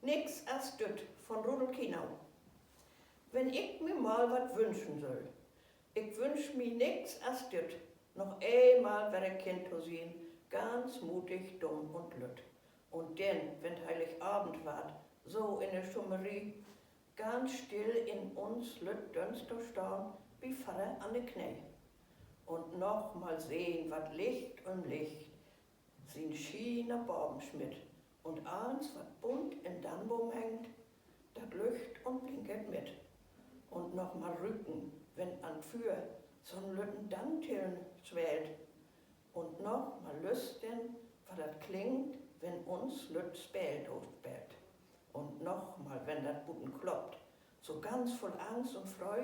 Nix als düt von Rudolf Kinau. Wenn ich mir mal wat wünschen soll, ich wünsch mir nix als düt, noch einmal wäre Kind zu sehen, ganz mutig, dumm und lütt. Und denn, wenn Heiligabend ward, so in der Schummerie, ganz still in uns lütt Dönster stehen, wie Pfarrer an de Knä. Und noch mal sehen, wat Licht um Licht, sin schiener Babenschmidt, und eins, wat bunt in Dannbaum hängt, dat lücht und blinket mit. Und noch mal rücken, wenn an Für so'n lütten Dantillen schwelt. Und noch mal lüsten, wat dat klingt, wenn uns lütt spält aufspält. Und noch mal, wenn dat Buten kloppt, so ganz voll Angst und Freu,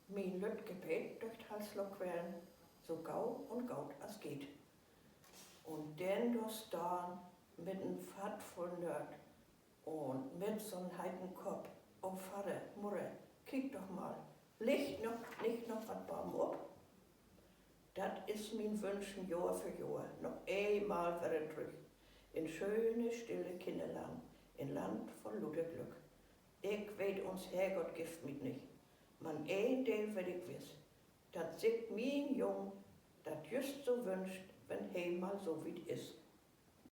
mein lütt Gebet durch Halsloch quellen, so gau und gaut as geht. Und denn durst da mit n Fat voll Nerd und mit so'n heiten Kopf, oh Vater, Murre, kick doch mal, liegt noch nicht noch wat Baum ob? Dat is mein Wünschen Jahr für Jahr, noch einmal wäre drüch, in schöne, stille Kinderland, in Land von Luder Glück. Ich weet uns Herrgott gift mit nicht, man ein Teil werd ich wiss, dat sich mein Jung, dat just so wünscht, wenn he mal so weit is.